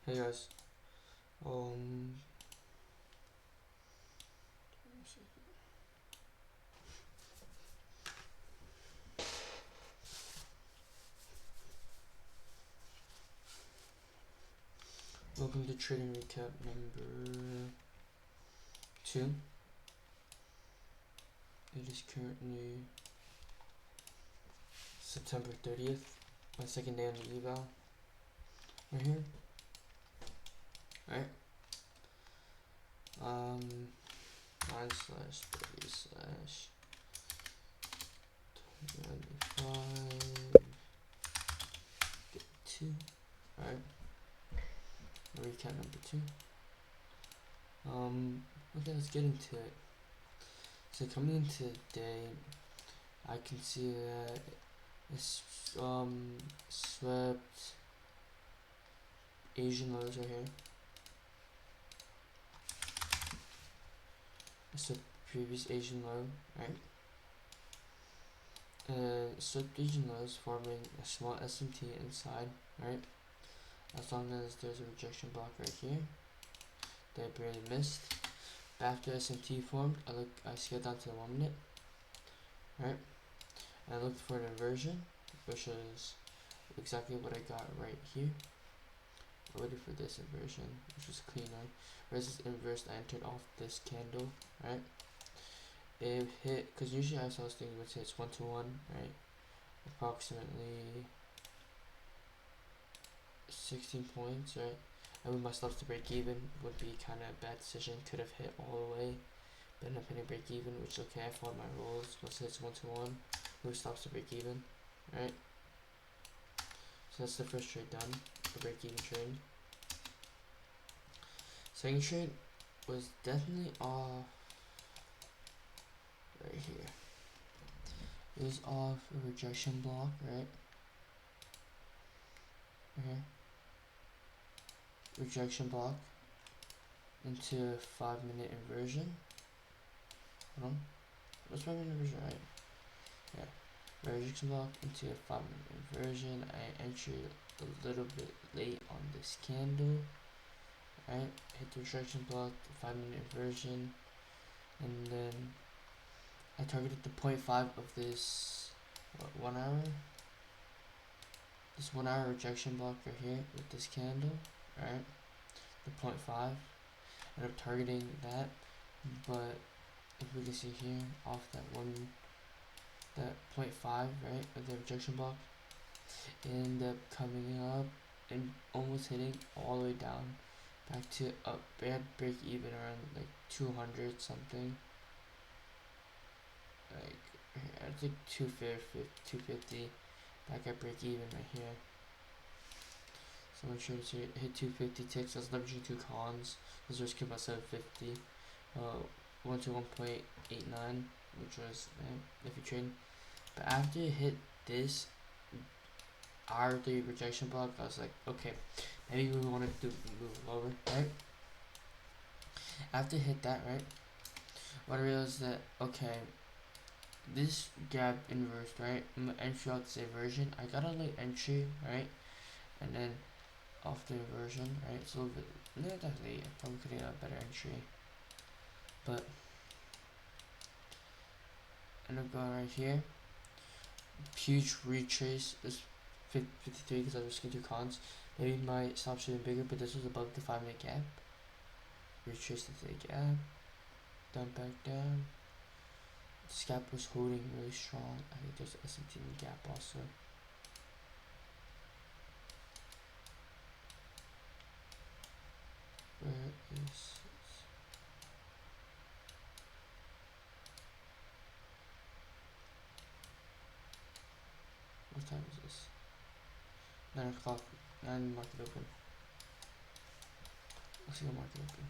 Hey guys, welcome to trading recap number 2. It is currently September 30th, my second day on the eval. We're here. Alright. 9//25 2. Alright. Recap number 2. Okay, let's get into it. So coming into today, I can see that it's swept Asian lows right here. It's the previous Asian low, right? Swept Asian lows forming a small SMT inside, right? As long as there's a rejection block right here that I barely missed. After SMT formed, I scaled down to the 1 minute, right? And I looked for an inversion, which is exactly what I got right here. I waited for this inversion, which was cleaner. Whereas this inverse, I entered off this candle, right? It hit, because usually I saw this thing which hits 1 to 1, right? Approximately 16 points, right? I moved my stops to break even, would be kind of a bad decision. Could have hit all the way, but ended up hitting break even, which is okay. I followed my rules. Once it hits 1 to 1, move stops to break even, right? So that's the first trade done, the break even trade. Second trade was definitely off right here. It was off a rejection block, right? Okay. Rejection block into a 5 minute inversion. Hold on. What's 5 minute inversion, right? Yeah. Rejection block into a 5 minute inversion. I entered a little bit late on this candle. Right? Hit the rejection block, the 5 minute inversion. And then I targeted the 0.5 of this 1 hour. This 1 hour rejection block right here with this candle, right? The 0.5. End up targeting that, but if we can see here, off that 0.5, right, of the rejection block, it ended up coming up and almost hitting all the way down back to up. We had break even around like 200 something. Like I think 250 back at break even right here. So make sure to hit 250 ticks. I was leveraging 2 cons. I was risking about 750. 1 to 1.89, which was if you trade. But after it hit this hourly rejection block, I was like, okay, maybe we wanted to move lower, right? After it hit that, right, what I realized that, okay, this gap inversed, right? I'm gonna entry out this inversion. I got a late entry, right? And then off the inversion, right? It's a little bit, not that late. I probably could have got a better entry. But end up going right here. Huge retrace. This 53 because I was risking 2 cons. Maybe my stop should have been bigger, but this was above the 5 minute gap. Retrace the gap. Down back down. This gap was holding really strong. I think there's S&T gap also. Where is what time is this? 9 o'clock. 9 market open. Let's see what market open.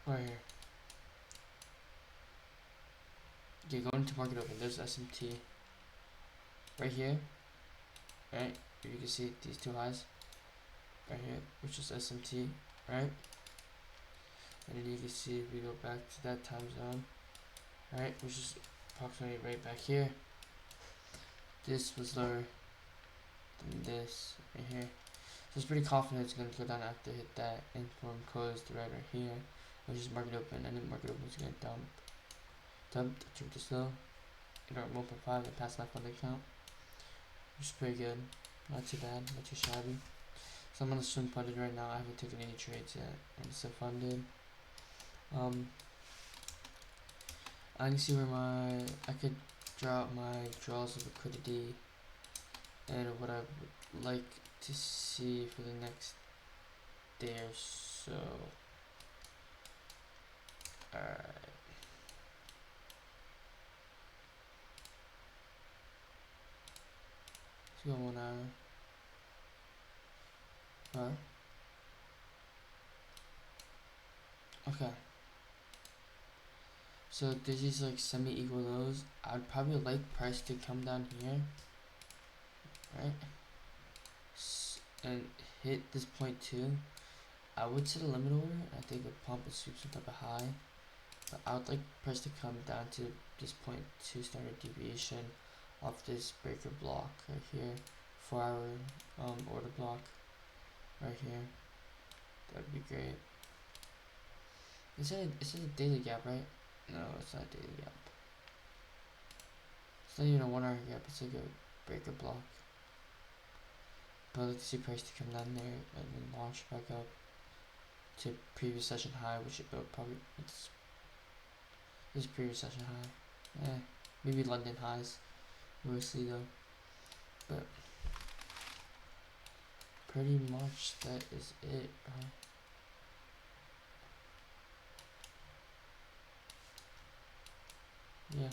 Right here. Okay, going to market open. There's SMT. Right here. Right? You can see these 2 highs. right here, which is SMT, right? And then you can see if we go back to that time zone, right, which is approximately right back here. This was lower than this right here. So it's pretty confident it's gonna go down after it hit that inform closed right here, which is market open, and then market open is gonna dump, took this low, you know, 1.5 and pass my funding count, which is pretty good, not too bad, not too shabby. So I'm on the swim funded right now. I haven't taken any trades yet. I'm still funded. I can see where I could draw out my draws of liquidity and what I would like to see for the next day or so. Alright. Let's go 1 hour. Alright. Okay. So this is like semi-equal lows. I'd probably like price to come down here, right? And hit this point too. I would set a limit order. I think a pump and sweep some type of high. But I would like price to come down to this point to standard deviation off this breaker block right here. 4 hour order block right here. That'd be great. It's a daily gap, right? No, it's not a daily gap. It's not even a 1 hour gap, it's like a breaker block. But I'd like to see price to come down there and then launch back up to previous session high, which it probably it's this previous session high. Maybe London highs, mostly though. But pretty much that is it, bro. Yeah.